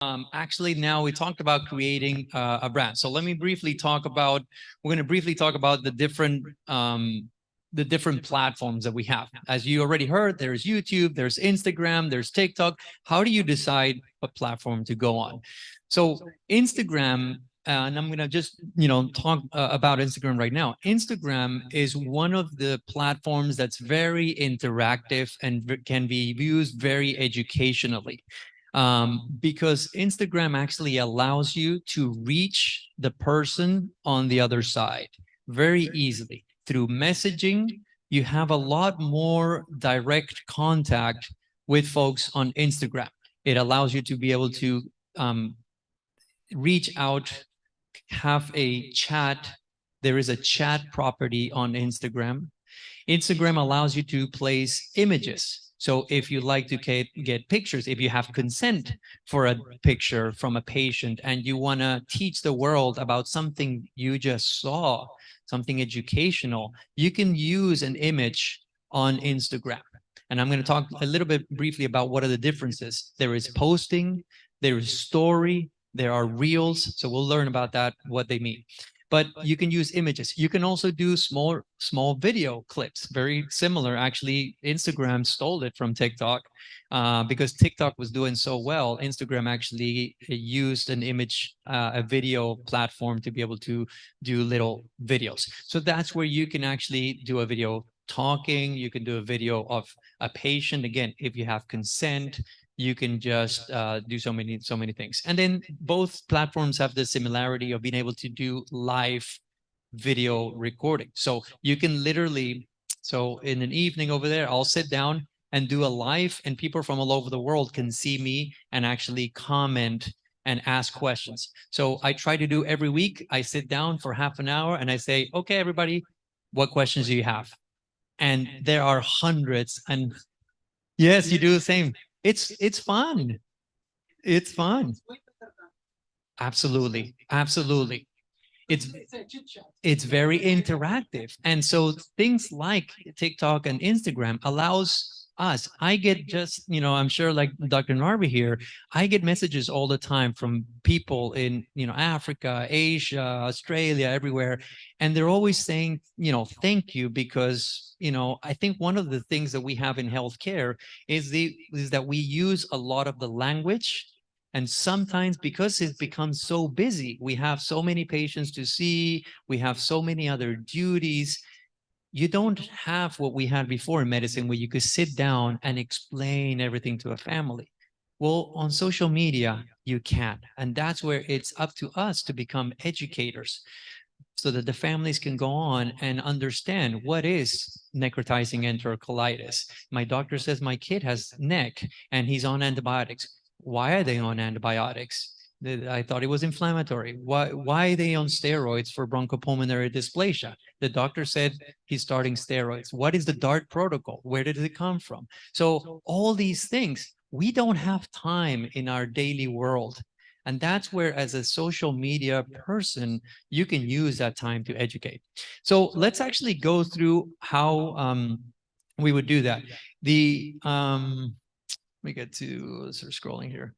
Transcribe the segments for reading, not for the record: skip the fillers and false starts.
Actually, now we talked about creating a brand. So let me briefly talk about, we're going to briefly talk about the different platforms that we have. As you already heard, there's YouTube, there's Instagram, there's TikTok. How do you decide what platform to go on? So Instagram, and I'm going to just, talk about Instagram right now. Instagram is one of the platforms that's very interactive and can be used very educationally, because Instagram actually allows you to reach the person on the other side very easily. Through messaging, you have a lot more direct contact with folks on Instagram. It allows you to be able to um, reach out, have a chat. There is a chat property on Instagram. Instagram allows you to place images. So if you like to get pictures, if you have consent for a picture from a patient and you want to teach the world about something you just saw, something educational, you can use an image on Instagram. And I'm going to talk a little bit briefly about what are the differences. There is posting, there is story, there are reels. So we'll learn about that, what they mean. But you can use images. You can also do small video clips, very similar. Actually, Instagram stole it from TikTok, because TikTok was doing so well. Instagram actually used an image, a video platform to be able to do little videos. So that's where you can actually do a video talking. You can do a video of a patient. Again, if you have consent, you can just do so many things. And then both platforms have the similarity of being able to do live video recording. So you can literally, so in an evening over there, I'll sit down and do a live, and people from all over the world can see me and actually comment and ask questions. So I try to do every week. I sit down for half an hour and I say, okay, everybody, what questions do you have? And there are hundreds. And yes, you do the same. It's fun. It's fun. Absolutely. Absolutely. It's it's very interactive. And so things like TikTok and Instagram allows us, I get just, I'm sure like Dr. Narvi here, I get messages all the time from people in, Africa, Asia, Australia, everywhere. And they're always saying, thank you, because, I think one of the things that we have in healthcare is that we use a lot of the language. And sometimes because it becomes so busy, we have so many patients to see, we have so many other duties. You don't have what we had before in medicine where you could sit down and explain everything to a family. Well, on social media, you can. And that's where it's up to us to become educators so that the families can go on and understand what is necrotizing enterocolitis. My doctor says my kid has neck and he's on antibiotics. Why are they on antibiotics? I thought it was inflammatory. Why are they on steroids for bronchopulmonary dysplasia? The doctor said he's starting steroids. What is the DART protocol? Where did it come from? So all these things, we don't have time in our daily world. And that's where, as a social media person, you can use that time to educate. So let's actually go through how we would do that. We get to sort of scrolling here.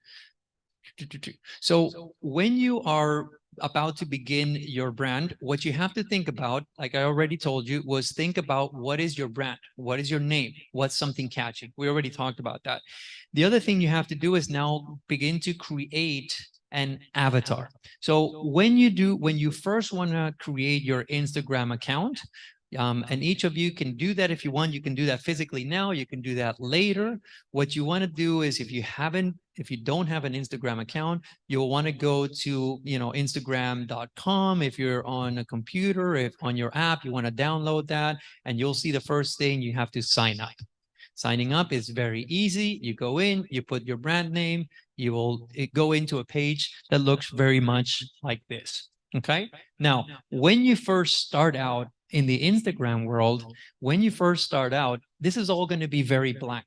So when you are about to begin your brand, what you have to think about, like I already told you, was think about what is your brand? What is your name? What's something catchy? We already talked about that. The other thing you have to do is now begin to create an avatar. So when you first want to create your Instagram account, and each of you can do that if you want. You can do that physically now. You can do that later. What you want to do is, if you don't have an Instagram account, you'll want to go to, Instagram.com. If you're on a computer, if on your app, you want to download that, and you'll see the first thing you have to sign up. Signing up is very easy. You go in, you put your brand name, you will go into a page that looks very much like this. Okay. Now, when you first start out in the Instagram world, this is all going to be very blank.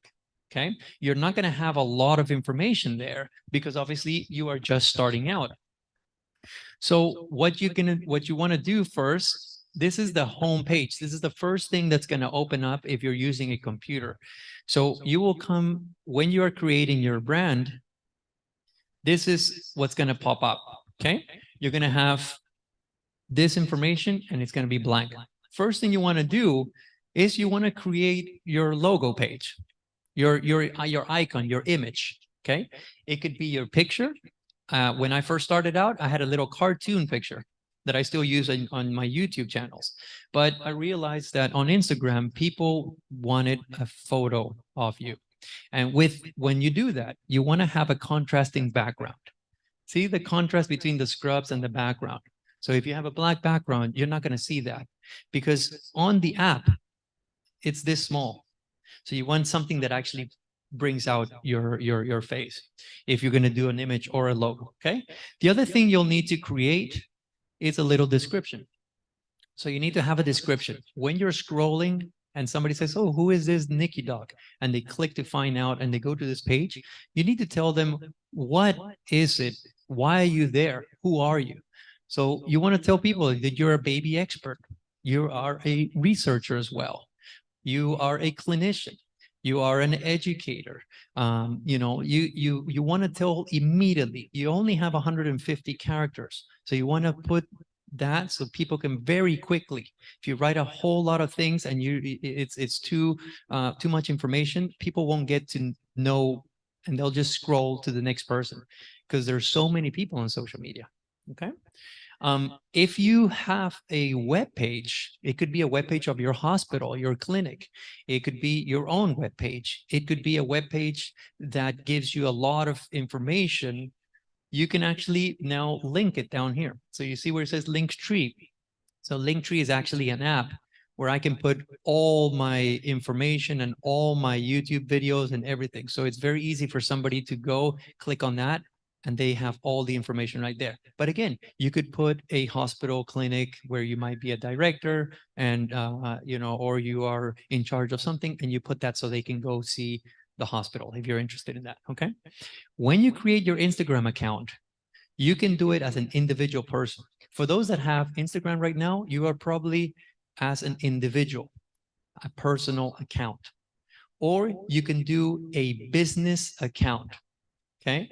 Okay. You're not going to have a lot of information there because obviously you are just starting out. So what you want to do first, this is the home page. This is the first thing that's going to open up if you're using a computer. So you will come, when you are creating your brand, This is what's going to pop up. Okay. You're going to have this information and it's going to be blank. First thing you want to do is you want to create your logo page, your icon, your image. Okay. It could be your picture. When I first started out, I had a little cartoon picture that I still use on my YouTube channels. But I realized that on Instagram, people wanted a photo of you. And when you do that, you want to have a contrasting background. See the contrast between the scrubs and the background. So if you have a black background, you're not going to see that because on the app, it's this small. So you want something that actually brings out your face if you're going to do an image or a logo. Okay. The other thing you'll need to create is a little description. So you need to have a description. When you're scrolling and somebody says, oh, who is this Nikki dog? And they click to find out and they go to this page, you need to tell them, what is it? Why are you there? Who are you? So you want to tell people that you're a baby expert. You are a researcher as well. You are a clinician. You are an educator. You want to tell immediately. You only have 150 characters. So you want to put that so people can very quickly, if you write a whole lot of things and it's too much information, people won't get to know and they'll just scroll to the next person because there's so many people on social media. Okay. If you have a web page, it could be a web page of your hospital, your clinic. It could be your own web page. It could be a web page that gives you a lot of information. You can actually now link it down here. So you see where it says Linktree. So Linktree is actually an app where I can put all my information and all my YouTube videos and everything. So it's very easy for somebody to go click on that and they have all the information right there. But again, you could put a hospital clinic where you might be a director and, or you are in charge of something and you put that so they can go see the hospital if you're interested in that. Okay. When you create your Instagram account, you can do it as an individual person. For those that have Instagram right now, you are probably as an individual, a personal account, or you can do a business account. Okay.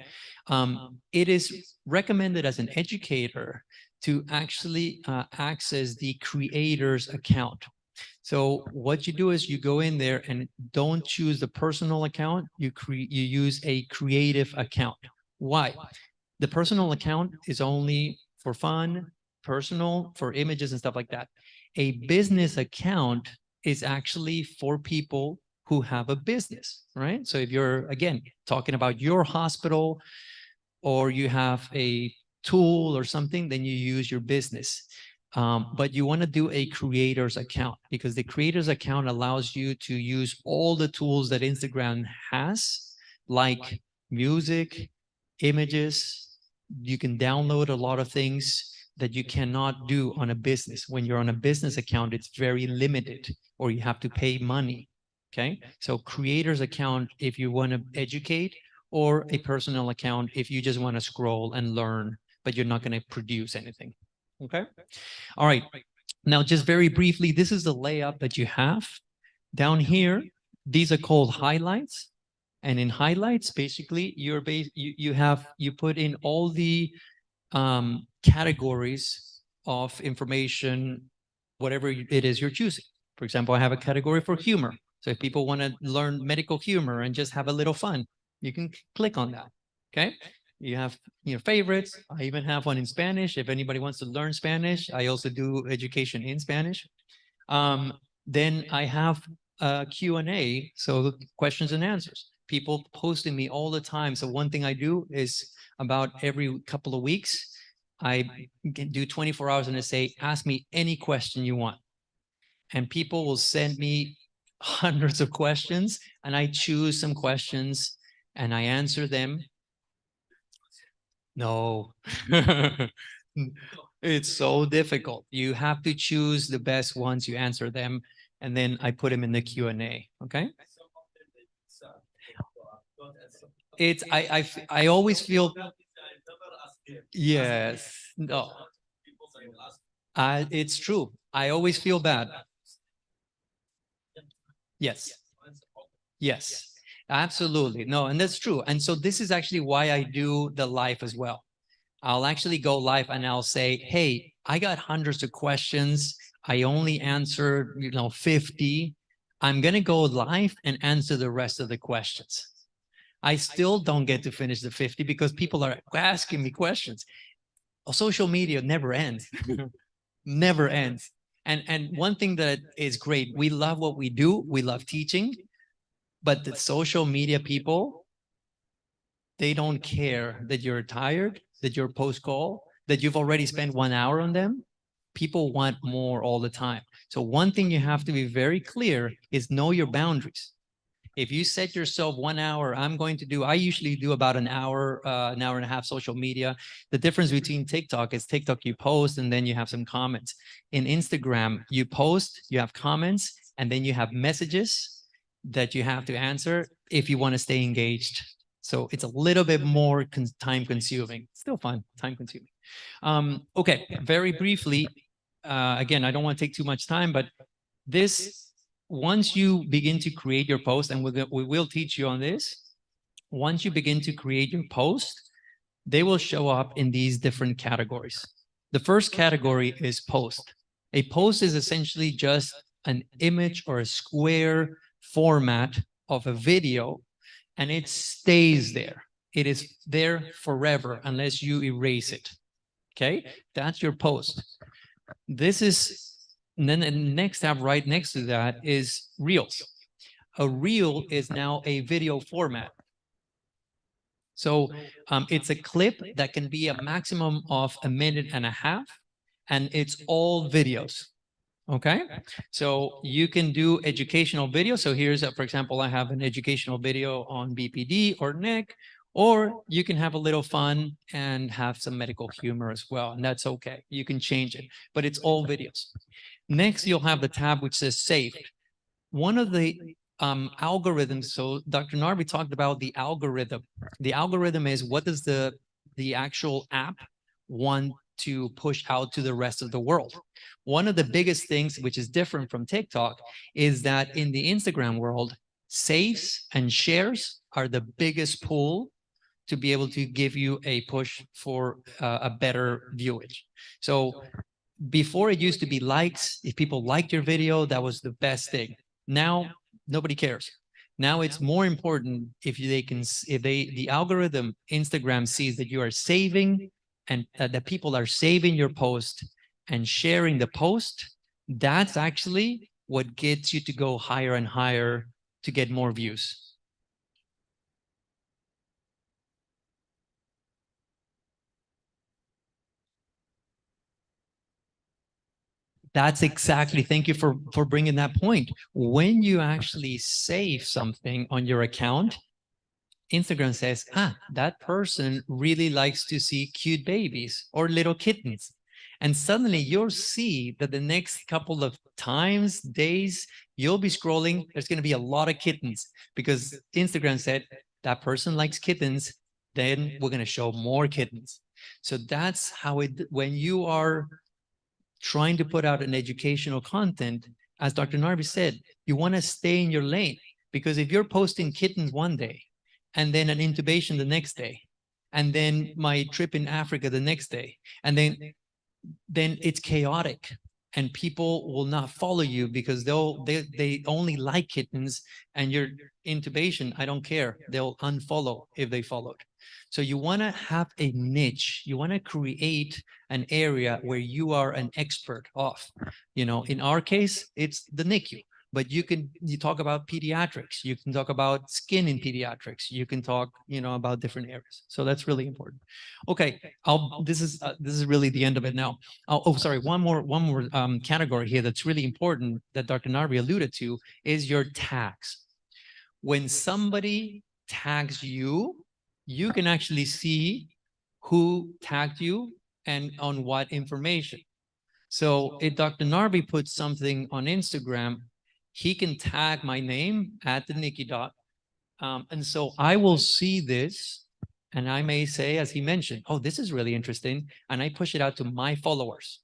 It is recommended as an educator to actually access the creator's account. So what you do is you go in there and don't choose the personal account. You use a creative account. Why? The personal account is only for fun, personal, for images and stuff like that. A business account is actually for people who have a business, right? So if you're, again, talking about your hospital or you have a tool or something, then you use your business. But you want to do a creator's account because the creator's account allows you to use all the tools that Instagram has, like music, images. You can download a lot of things that you cannot do on a business. When you're on a business account, it's very limited or you have to pay money. Okay. So creator's account, if you want to educate, or a personal account, if you just want to scroll and learn, but you're not going to produce anything. Okay. All right. Now, just very briefly, this is the layout that you have. Down here, these are called highlights. And in highlights, basically, you put in all the categories of information, whatever it is you're choosing. For example, I have a category for humor. So if people want to learn medical humor and just have a little fun, you can click on that. Okay. You have your favorites. I even have one in Spanish. If anybody wants to learn Spanish, I also do education in Spanish. Then I have a Q&A, so questions and answers. People posting me all the time. So one thing I do is about every couple of weeks, I do 24 hours and I say, ask me any question you want. And people will send me hundreds of questions and I choose some questions and I answer them. No, it's so difficult. You have to choose the best ones, you answer them, and then I put them in the Q&A. Okay. I always feel, yes, no, it's true. I always feel bad. Yes. Yes. Absolutely. No, and that's true. And so this is actually why I do the live as well. I'll actually go live and I'll say, hey, I got hundreds of questions. I only answered, 50. I'm going to go live and answer the rest of the questions. I still don't get to finish the 50 because people are asking me questions. Social media never ends, never ends. And one thing that is great, we love what we do. We love teaching, but the social media people, they don't care that you're tired, that you're post call, that you've already spent 1 hour on them. People want more all the time. So one thing you have to be very clear is know your boundaries. If you set yourself 1 hour, I usually do about an hour and a half social media. The difference between TikTok is TikTok, you post and then you have some comments. In Instagram, you post, you have comments, and then you have messages that you have to answer if you want to stay engaged. So it's a little bit more time consuming, still fun, time consuming. Okay, very briefly, again, I don't want to take too much time, but this, once you begin to create your post, and we will teach you on this, once you begin to create your post, they will show up in these different categories. The first category is post. A post is essentially just an image or a square format of a video, and it stays there. It is there forever unless you erase it. Okay, that's your post. This is, and then the next tab right next to that is Reels. A Reel is now a video format. So it's a clip that can be a maximum of 1.5 minutes, and it's all videos. Okay, so you can do educational video. So here's, for example, I have an educational video on BPD or NEC, or you can have a little fun and have some medical humor as well. And that's okay. You can change it, but it's all videos. Next, you'll have the tab which says saved. One of the algorithms, so Dr. Narvi talked about the algorithm. The algorithm is what does the actual app want to push out to the rest of the world. One of the biggest things, which is different from TikTok, is that in the Instagram world, saves and shares are the biggest pull to be able to give you a push for a better viewage. So before, it used to be likes. If people liked your video, that was the best thing. Now, nobody cares. Now it's more important if the algorithm Instagram sees that you are saving and that people are saving your post and sharing the post. That's actually what gets you to go higher and higher to get more views. That's exactly, thank you for bringing that point. When you actually save something on your account, Instagram says, that person really likes to see cute babies or little kittens. And suddenly you'll see that the next couple of times, days, you'll be scrolling, there's going to be a lot of kittens because Instagram said that person likes kittens, then we're going to show more kittens. So that's how when you are trying to put out an educational content, as Dr. Narvi said, you want to stay in your lane, because if you're posting kittens one day and then an intubation the next day, and then my trip in Africa the next day, and then it's chaotic and people will not follow you because they only like kittens, and your intubation, I don't care, they'll unfollow if they followed. So you want to have a niche. You want to create an area where you are an expert of. In our case, it's the NICU. But you talk about pediatrics. You can talk about skin in pediatrics. You can talk, about different areas. So that's really important. Okay, this is really the end of it now. Sorry, one more category here that's really important that Dr. Narvi alluded to is your tags. When somebody tags you, you can actually see who tagged you and on what information. So if Dr. Narvi puts something on Instagram, he can tag my name at the Nikki dot. And so I will see this and I may say, as he mentioned, oh, this is really interesting. And I push it out to my followers.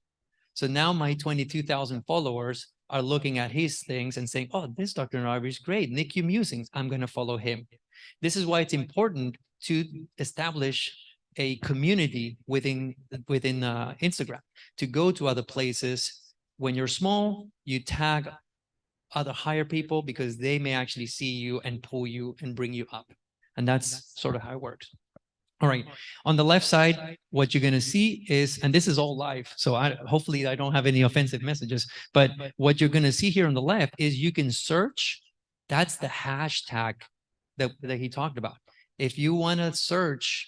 So now my 22,000 followers are looking at his things and saying, oh, this Dr. Narvi is great. NICU Musings, I'm going to follow him. This is why it's important to establish a community within Instagram, to go to other places. When you're small, you tag other higher people because they may actually see you and pull you and bring you up. And that's sort of how it works. All right. On the left side, what you're going to see is, and this is all live, so hopefully I don't have any offensive messages, but what you're going to see here on the left is you can search. That's the hashtag that he talked about. If you want to search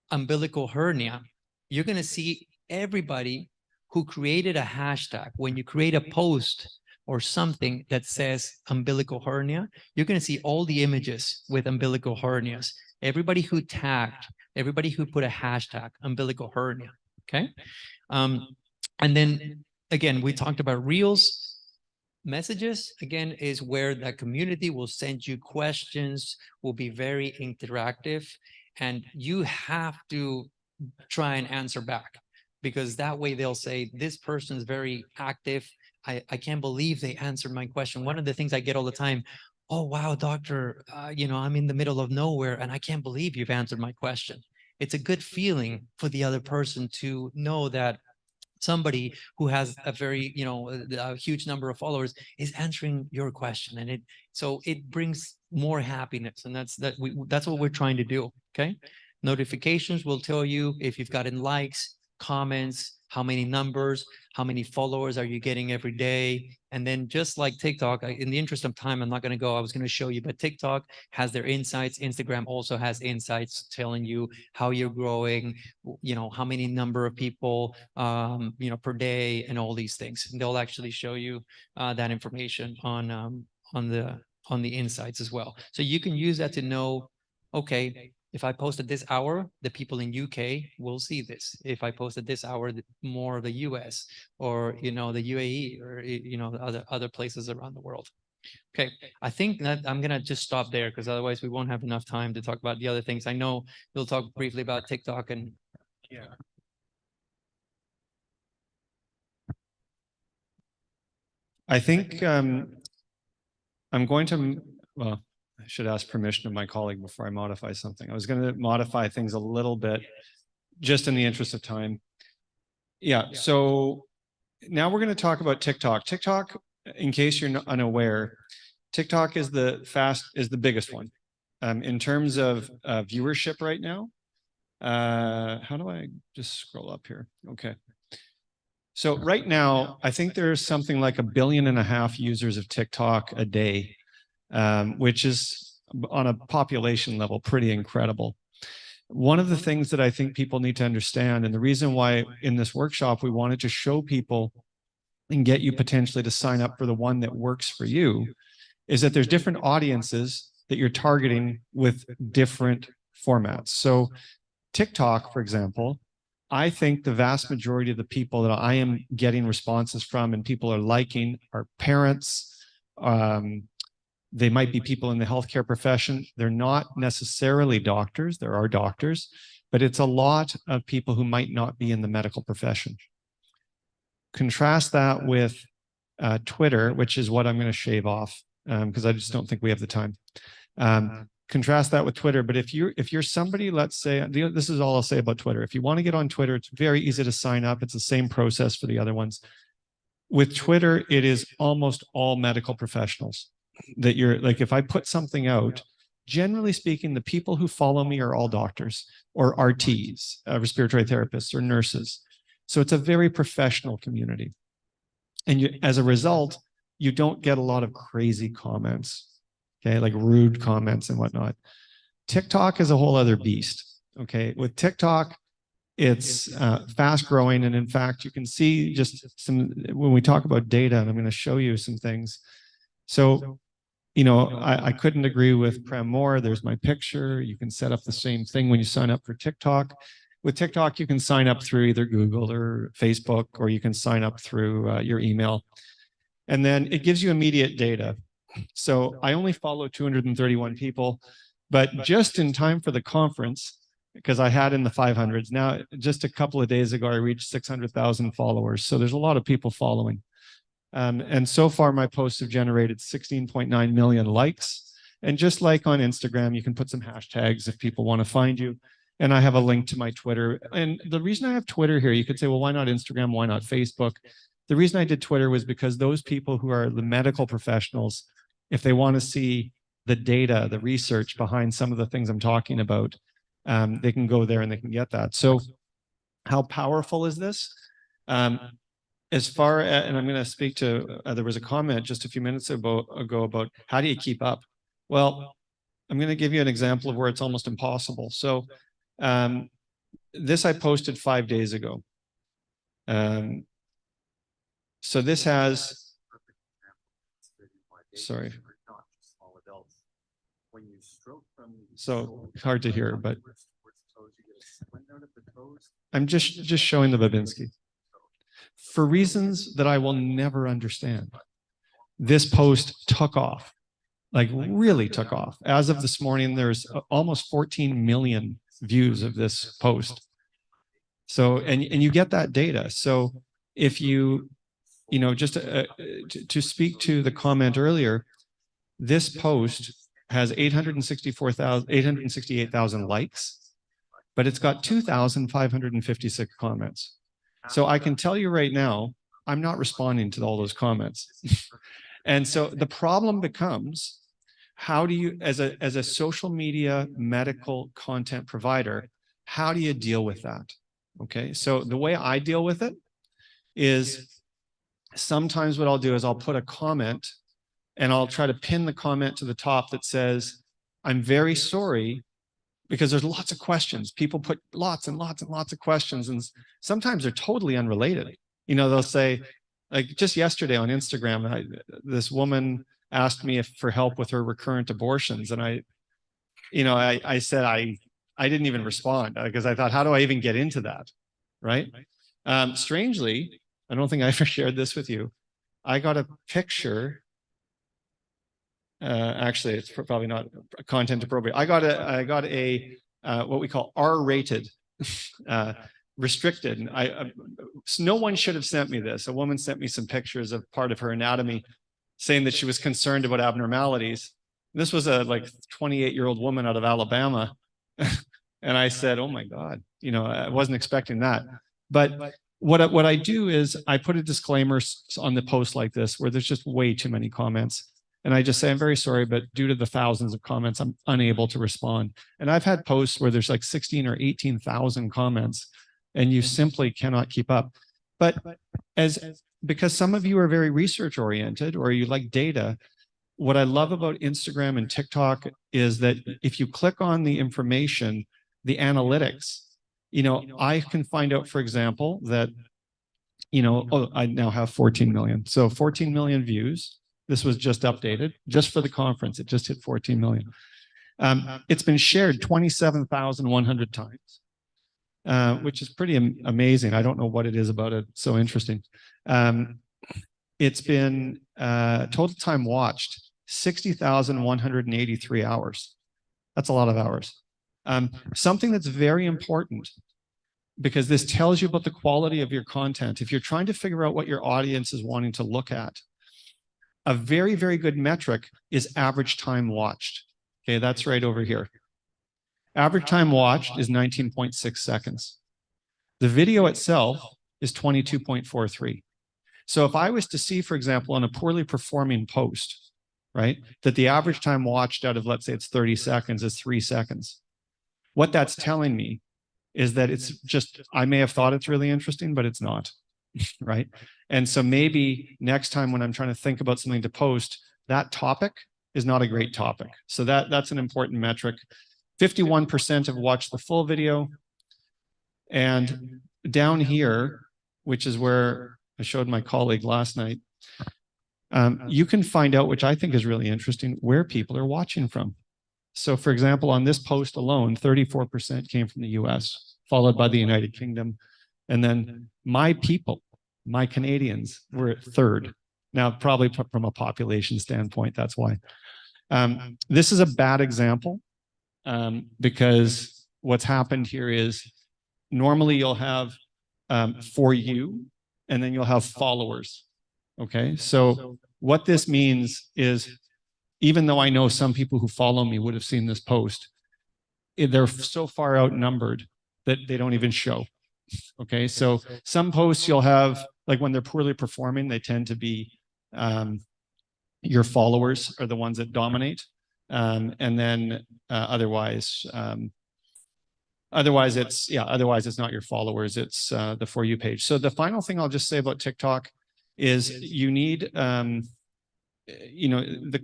umbilical hernia, you're going to see everybody who created a hashtag. When you create a post or something that says umbilical hernia, you're going to see all the images with umbilical hernias. Everybody who tagged, everybody who put a hashtag umbilical hernia. Okay. And then again, we talked about reels. Messages, again, is where the community will send you questions, will be very interactive, and you have to try and answer back, because that way they'll say, this person is very active. I can't believe they answered my question. One of the things I get all the time, oh, wow, doctor, I'm in the middle of nowhere and I can't believe you've answered my question. It's a good feeling for the other person to know that somebody who has a very, a huge number of followers is answering your question. And so it brings more happiness. And that's what we're trying to do. Okay. Notifications will tell you if you've gotten likes, comments, how many numbers, how many followers are you getting every day. And then just like TikTok, in the interest of time, I'm not going to go, I was going to show you, but TikTok has their insights. Instagram also has insights telling you how you're growing, how many number of people, per day, and all these things. And they'll actually show you that information on the insights as well. So you can use that to know, okay, if I posted this hour, the people in UK will see this. If I posted this hour, more of the US or, the UAE or, other places around the world. Okay, I think that I'm going to just stop there because otherwise we won't have enough time to talk about the other things. I know we'll talk briefly about TikTok and. Yeah. I think I'm going to, well, I should ask permission of my colleague before I modify something. I was going to modify things a little bit just in the interest of time. Yeah, so now we're going to talk about TikTok. TikTok, in case you're unaware, TikTok is the biggest one in terms of viewership right now. How do I just scroll up here? Okay. So right now, I think there's something like 1.5 billion users of TikTok a day, which is on a population level pretty incredible. One of the things that I think people need to understand, and the reason why in this workshop we wanted to show people and get you potentially to sign up for the one that works for you, is that there's different audiences that you're targeting with different formats. So TikTok, for example, I think the vast majority of the people that I am getting responses from and people are liking are parents. They might be people in the healthcare profession. They're not necessarily doctors. There are doctors, but it's a lot of people who might not be in the medical profession. Contrast that with Twitter, which is what I'm going to shave off because I just don't think we have the time. Contrast that with Twitter. But if you're somebody, let's say, this is all I'll say about Twitter. If you want to get on Twitter, it's very easy to sign up. It's the same process for the other ones. With Twitter, it is almost all medical professionals that you're like, if I put something out, generally speaking, the people who follow me are all doctors or RTs, respiratory therapists or nurses. So it's a very professional community. And as a result, you don't get a lot of crazy comments. Okay, like rude comments and whatnot. TikTok is a whole other beast. Okay, with TikTok, it's fast growing. And in fact, you can see just some, when we talk about data, and I'm going to show you some things. So, I couldn't agree with Prem more. There's my picture. You can set up the same thing when you sign up for TikTok. With TikTok, you can sign up through either Google or Facebook, or you can sign up through your email. And then it gives you immediate data. So I only follow 231 people, but just in time for the conference, because I had in the 500s, now just a couple of days ago, I reached 600,000 followers. So there's a lot of people following. And so far, my posts have generated 16.9 million likes. And just like on Instagram, you can put some hashtags if people want to find you. And I have a link to my Twitter. And the reason I have Twitter here, you could say, well, why not Instagram? Why not Facebook? The reason I did Twitter was because those people who are the medical professionals, if they want to see the data, the research behind some of the things I'm talking about, they can go there and they can get that. So how powerful is this? As far as, and I'm going to speak to, there was a comment just a few minutes ago about how do you keep up? Well, I'm going to give you an example of where it's almost impossible. So this I posted 5 days ago. So this has, sorry. So hard to hear, but I'm just showing the Babinski. For reasons that I will never understand, this post took off, like really took off. As of this morning, there's almost 14 million views of this post. So, and you get that data. So if you know, just to speak to the comment earlier, this post has 868,000 likes, but it's got 2,556 comments. So I can tell you right now, I'm not responding to all those comments. And so the problem becomes, how do you, as a social media medical content provider, how do you deal with that? Okay, so the way I deal with it is sometimes what I'll do is I'll put a comment and I'll try to pin the comment to the top that says, I'm very sorry, because there's lots of questions. People put lots and lots and lots of questions, and sometimes they're totally unrelated. You know, they'll say, like just yesterday on Instagram, this woman asked me for help with her recurrent abortions. And I said, I didn't even respond because I thought, how do I even get into that? Right. Strangely, I don't think I ever shared this with you. I got a picture. Actually, it's probably not content appropriate. I got a what we call R-rated, restricted. And no one should have sent me this. A woman sent me some pictures of part of her anatomy, saying that she was concerned about abnormalities. This was a like 28-year-old woman out of Alabama, and I said, "Oh my God, you know, I wasn't expecting that." But what I do is I put a disclaimer on the post like this, where there's just way too many comments. And I just say, I'm very sorry, but due to the thousands of comments, I'm unable to respond. And I've had posts where there's like 16 or 18,000 comments, and you simply cannot keep up. But because some of you are very research oriented or you like data, what I love about Instagram and TikTok is that if you click on the information, the analytics, you know, I can find out, for example, that, you know, oh, I now have 14 million. So 14 million views. This was just updated, just for the conference. It just hit 14 million. It's been shared 27,100 times, which is pretty amazing. I don't know what it is about it. So interesting. It's been total time watched 60,183 hours. That's a lot of hours. Something that's very important, because this tells you about the quality of your content. If you're trying to figure out what your audience is wanting to look at, a very, very good metric is average time watched. Okay, that's right over here. Average time watched is 19.6 seconds. The video itself is 22.43. So if I was to see, for example, on a poorly performing post, right, that the average time watched out of, let's say it's 30 seconds, is 3 seconds. What that's telling me is that it's just, I may have thought it's really interesting, but it's not. Right. And so maybe next time when I'm trying to think about something to post, that topic is not a great topic. So that's an important metric. 51% have watched the full video. And down here, which is where I showed my colleague last night, you can find out, which I think is really interesting, where people are watching from. So for example, on this post alone, 34% came from the US, followed by the United Kingdom. And then my people, my Canadians, were third. Now, probably from a population standpoint, that's why. This is a bad example because what's happened here is normally you'll have for you, and then you'll have followers. Okay, so what this means is, even though I know some people who follow me would have seen this post, they're so far outnumbered that they don't even show. Okay, so some posts you'll have, like when they're poorly performing, they tend to be your followers are the ones that dominate. And then otherwise it's not your followers, it's the For You page. So the final thing I'll just say about TikTok is you need, the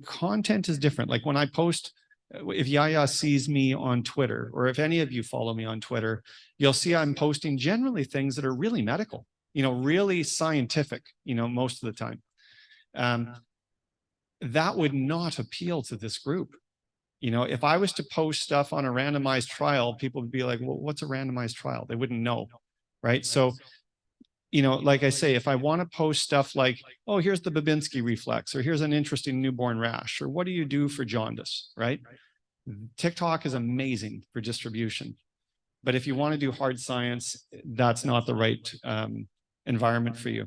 content is different. Like when I post, if Yaya sees me on Twitter, or if any of you follow me on Twitter, you'll see I'm posting generally things that are really medical, really scientific, most of the time. That would not appeal to this group. If I was to post stuff on a randomized trial, people would be like, well, what's a randomized trial? They wouldn't know, right? So, like I say, if I want to post stuff like, oh, here's the Babinski reflex, or here's an interesting newborn rash, or what do you do for jaundice, right? TikTok is amazing for distribution. But if you want to do hard science, that's not the right environment for you.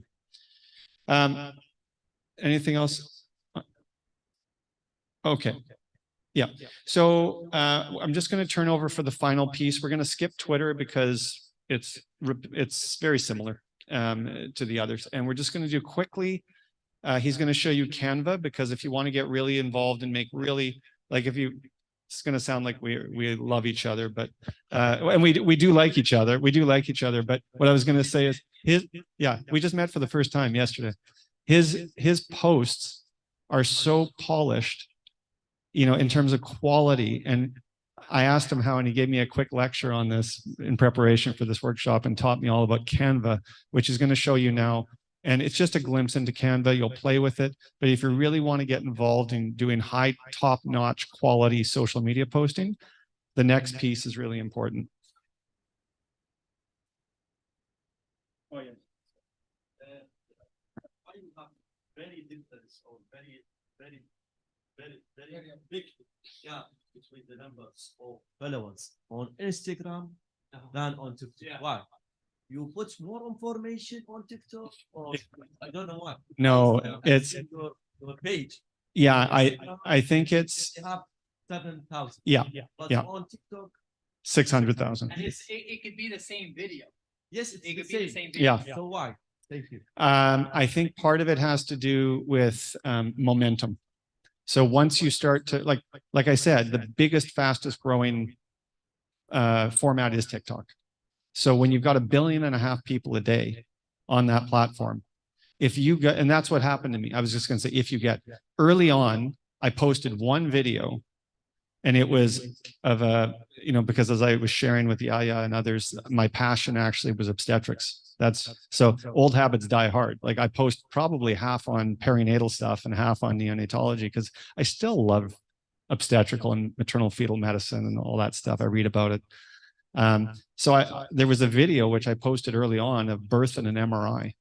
Anything else? Okay. Yeah. So I'm just going to turn over for the final piece. We're going to skip Twitter because it's very similar to the others. And we're just going to do quickly. He's going to show you Canva, because if you want to get really involved and make really, like, it's going to sound like we love each other, but and we do like each other. We do like each other. But what I was going to say is we just met for the first time yesterday. His posts are so polished, in terms of quality. And I asked him how, and he gave me a quick lecture on this in preparation for this workshop and taught me all about Canva, which is going to show you now. And it's just a glimpse into Canva. You'll play with it. But if you really want to get involved in doing high, top-notch quality social media posting, the next piece is really important. Oh, yeah. Very difference, or very big between the numbers of followers on Instagram than on TikTok. Yeah. Why? You put more information on TikTok, or I don't know why. No, it's your page. Yeah, I think it's They have 7,000. Yeah, But yeah. on TikTok, 600,000. And it could be the same video. yes, It could it's be the the same. same video. Yeah. So why? Thank you. I think part of it has to do with momentum. So once you start to, like I said, the biggest, fastest growing format is TikTok. So when you've got 1.5 billion people a day on that platform, if you get, and that's what happened to me. I was just going to say, if you get, early on, I posted one video, and it was of because as I was sharing with Yaya and others, my passion actually was obstetrics. So old habits die hard. Like I post probably half on perinatal stuff and half on neonatology, because I still love obstetrical and maternal fetal medicine and all that stuff. I read about it. So there was a video which I posted early on of birth in an MRI.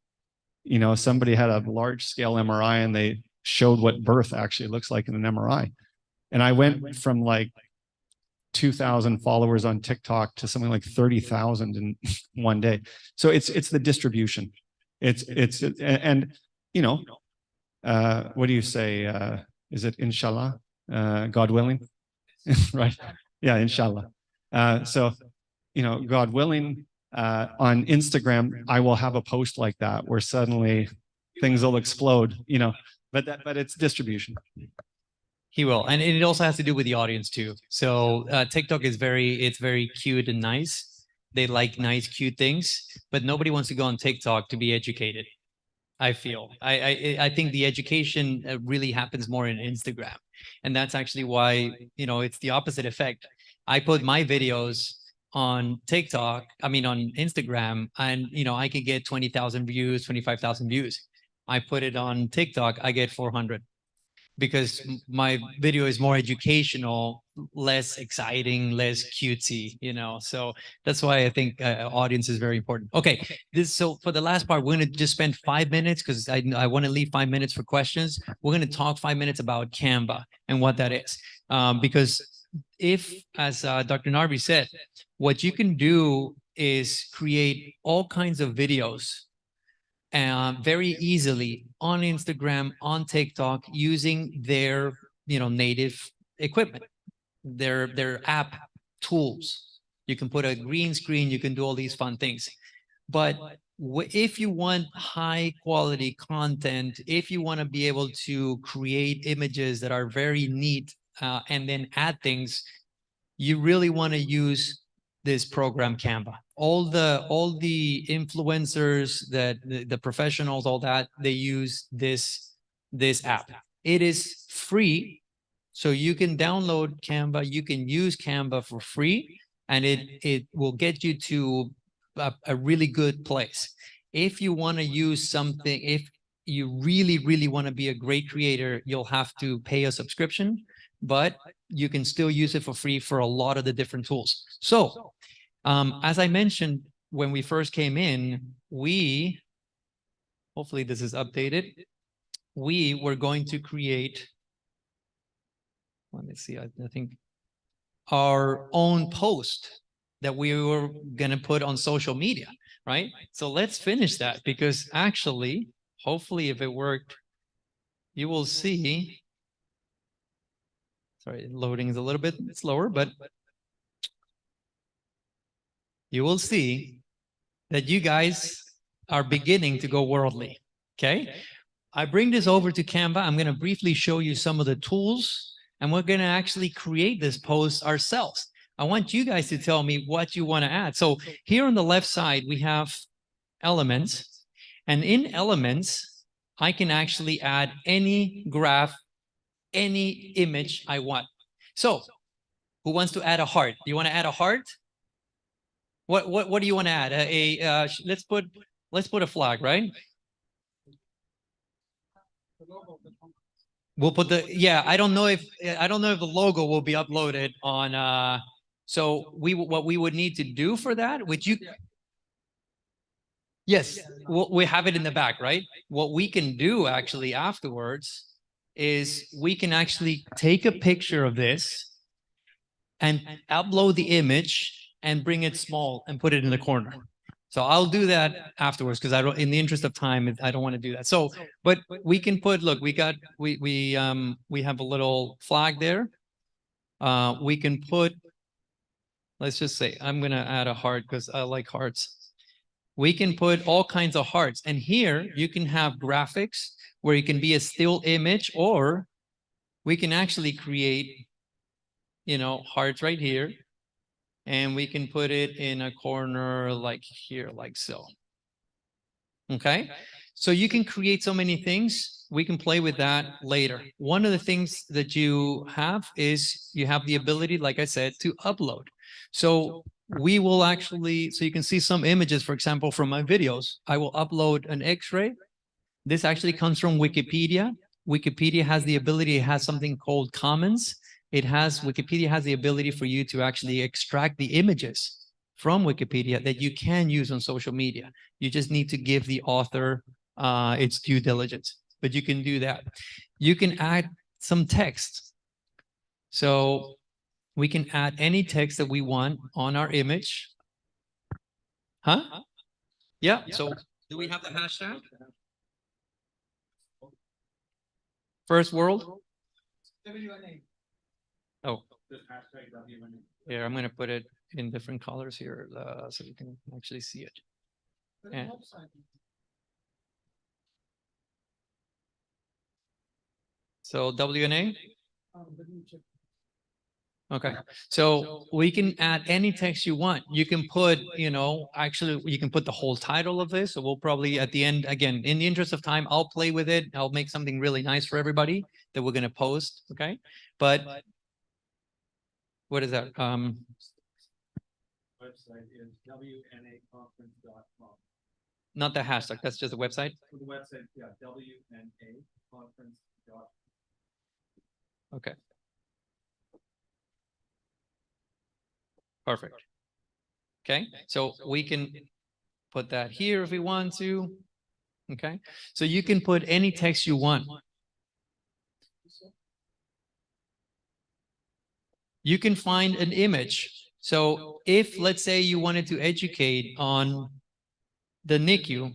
Somebody had a large scale MRI and they showed what birth actually looks like in an MRI. And I went from like 2,000 followers on TikTok to something like 30,000 in one day. So it's the distribution. What do you say? Is it inshallah? God willing, right? Yeah, inshallah. So, God willing, on Instagram, I will have a post like that where suddenly things will explode, but it's distribution. He will. And it also has to do with the audience too. So TikTok is it's very cute and nice. They like nice, cute things, but nobody wants to go on TikTok to be educated. I feel. I think the education really happens more in Instagram. And that's actually why, it's the opposite effect. I put my videos on TikTok, on Instagram, and, I could get 20,000 views, 25,000 views. I put it on TikTok, I get 400. Because my video is more educational, less exciting, less cutesy, so that's why I think audience is very important. Okay, so for the last part, we're going to just spend 5 minutes, because I want to leave 5 minutes for questions. We're going to talk 5 minutes about Canva and what that is, because if, as Dr. Narvi said, what you can do is create all kinds of videos very easily on Instagram, on TikTok, using their native equipment, their app tools. You can put a green screen, you can do all these fun things. But if you want high quality content, if you want to be able to create images that are very neat and then add things, you really want to use this program Canva. All the influencers, that the professionals, all that, they use this app. It is free, so you can download Canva, you can use Canva for free, and it will get you to a really good place. If you want to use something, if you really want to be a great creator, you'll have to pay a subscription, but you can still use it for free for a lot of the different tools. So as I mentioned, when we first came in, hopefully this is updated, we were going to create, let me see, I think our own post that we were going to put on social media, right? So let's finish that, because actually, hopefully if it worked, you will see, sorry, loading is a little bit slower, but you will see that you guys are beginning to go worldly, okay? I bring this over to Canva. I'm going to briefly show you some of the tools, and we're going to actually create this post ourselves. I want you guys to tell me what you want to add. So here on the left side, we have elements, and in elements, I can actually add any graph, any image I want. So who wants to add a heart? Do you want to add a heart? What do you want to add? Let's put a flag, right? We'll put I don't know if the logo will be uploaded on so what we would need to do for that, which you yes, we have it in the back, right? What we can do actually afterwards is we can actually take a picture of this and upload the image and bring it small and put it in the corner. So I'll do that afterwards, because I don't, in the interest of time, I don't want to do that. So, but we can put, look, we have a little flag there. We can put, let's just say, I'm going to add a heart because I like hearts. We can put all kinds of hearts. And here you can have graphics where it can be a still image, or we can actually create, hearts right here. And we can put it in a corner like here, like so. Okay. So you can create so many things. We can play with that later. One of the things that you have is you have the ability, like I said, to upload. So we will actually, so you can see some images, for example, from my videos. I will upload an X-ray. This actually comes from Wikipedia. Wikipedia has the ability, it has something called Commons. Wikipedia has the ability for you to actually extract the images from Wikipedia that you can use on social media. You just need to give the author its due diligence, but you can do that. You can add some text. So we can add any text that we want on our image. Huh? Yeah. So do we have the hashtag? First world? WNA. Oh. Here, I'm going to put it in different colors here so you can actually see it. And so WNA? Okay, so we can add any text you want. You can put, actually, you can put the whole title of this. So we'll probably at the end, again, in the interest of time, I'll play with it. I'll make something really nice for everybody that we're going to post. Okay, but what is that? Website is WNAconference.com. Not the hashtag. That's just a website. The website, yeah, WNAconference.com. Okay. Perfect. Okay, so we can put that here if we want to. Okay, so you can put any text you want. You can find an image. So if, let's say, you wanted to educate on the NICU,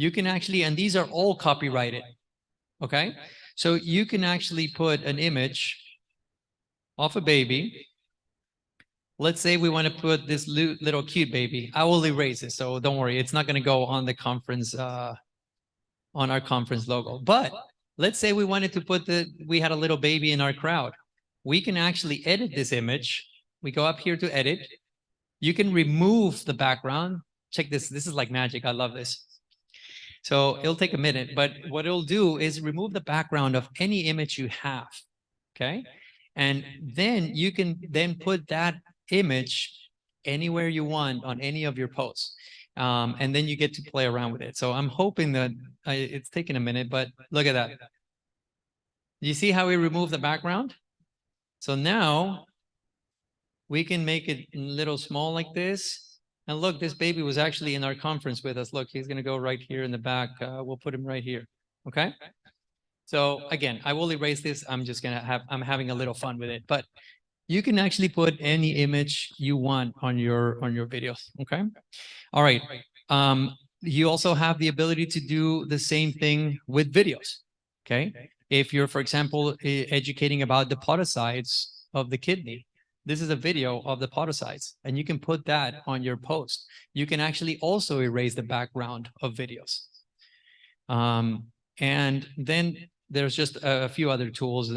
you can actually, and these are all copyrighted. Okay. So you can actually put an image of a baby. Let's say we want to put this little cute baby. I will erase it. So don't worry. It's not going to go on the conference, on our conference logo. But let's say we wanted to put we had a little baby in our crowd. We can actually edit this image. We go up here to edit. You can remove the background. Check this. This is like magic. I love this. So it'll take a minute, but what it'll do is remove the background of any image you have. Okay. And then you can then put that image anywhere you want on any of your posts. And then you get to play around with it. So I'm hoping that it's taking a minute, but look at that. You see how we remove the background? So now we can make it a little small like this. And look, this baby was actually in our conference with us. Look, he's going to go right here in the back. We'll put him right here. Okay. So again, I will erase this. I'm just going to I'm having a little fun with it, but you can actually put any image you want on your videos. Okay. All right. You also have the ability to do the same thing with videos. Okay. If you're, for example, educating about the podocytes of the kidney, this is a video of the podocytes, and you can put that on your post. You can actually also erase the background of videos. And then there's just a few other tools.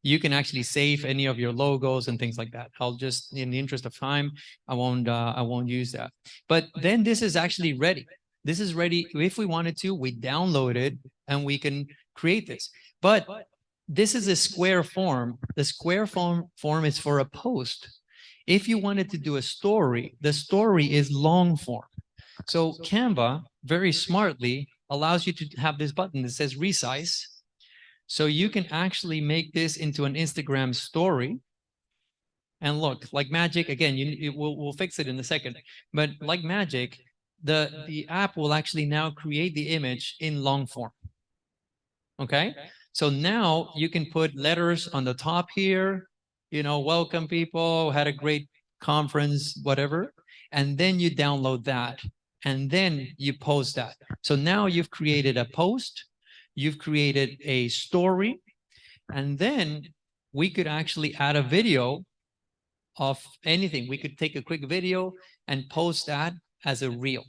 You can actually save any of your logos and things like that. I'll just, in the interest of time, I won't use that. But then this is actually ready. This is ready. If we wanted to, we download it and we can create this. But this is a square form. The square form is for a post. If you wanted to do a story, the story is long form. So Canva very smartly allows you to have this button that says resize. So you can actually make this into an Instagram story. And look, like magic, again, we'll fix it in a second. But like magic, the app will actually now create the image in long form. Okay. So now you can put letters on the top here, you know, welcome people, had a great conference, whatever. And then you download that and then you post that. So now you've created a post, you've created a story, and then we could actually add a video of anything. We could take a quick video and post that as a reel.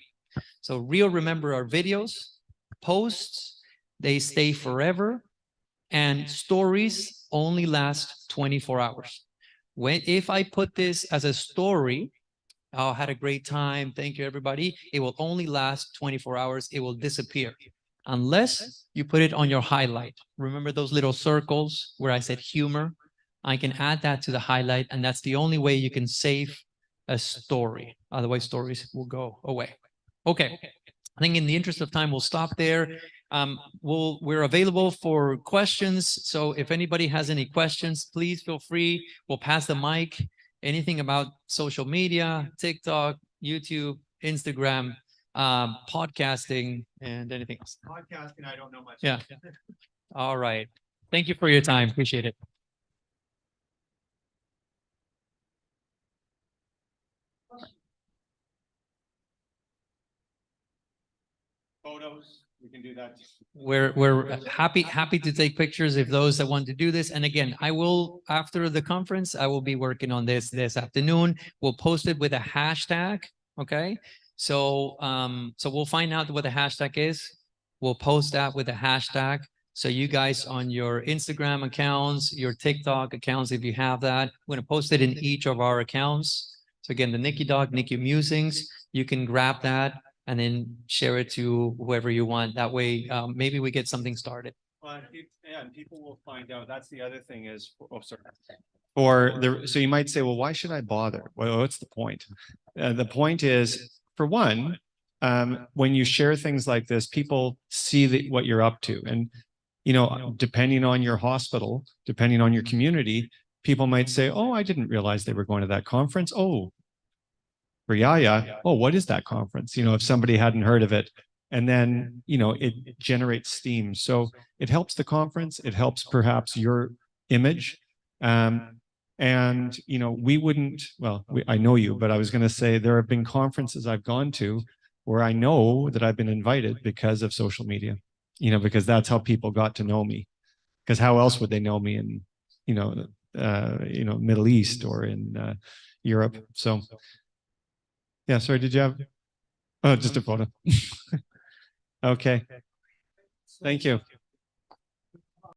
So reel, remember, our videos, posts, they stay forever. And stories only last 24 hours. If I put this as a story, I had a great time, thank you everybody, it will only last 24 hours. It will disappear unless you put it on your highlight. Remember those little circles where I said humor? I can add that to the highlight, and that's the only way you can save a story. Otherwise, stories will go away. Okay. I think in the interest of time, we'll stop there. We're available for questions. So if anybody has any questions, please feel free. We'll pass the mic. Anything about social media, TikTok, YouTube, Instagram, podcasting, and anything else. Podcasting, I don't know much. Yeah. All right. Thank you for your time. Appreciate it. Photos, we can do that. We're happy to take pictures if those that want to do this. And again, I will, after the conference, I will be working on this afternoon. We'll post it with a hashtag. Okay. So so we'll find out what the hashtag is. We'll post that with a hashtag. So you guys on your Instagram accounts, your TikTok accounts, if you have that, we're going to post it in each of our accounts. So again, the Nikki Dog, Nikki Musings, you can grab that and then share it to whoever you want. That way, maybe we get something started. Well, yeah, and people will find out. That's the other thing is, oh, sorry. So you might say, well, why should I bother? Well, what's the point? The point is, for one, when you share things like this, people see what you're up to. And, you know, depending on your hospital, depending on your community, people might say, oh, I didn't realize they were going to that conference. Oh, for Yaya, oh, what is that conference? You know, if somebody hadn't heard of it, and then, you know, it generates steam. So it helps the conference. It helps perhaps your image. And, you know, we wouldn't, well, I know you, but I was going to say there have been conferences I've gone to where I know that I've been invited because of social media, you know, because that's how people got to know me. Because how else would they know me in, Middle East or in Europe? So, yeah, sorry, did you have? Oh, just a photo. Okay. Thank you.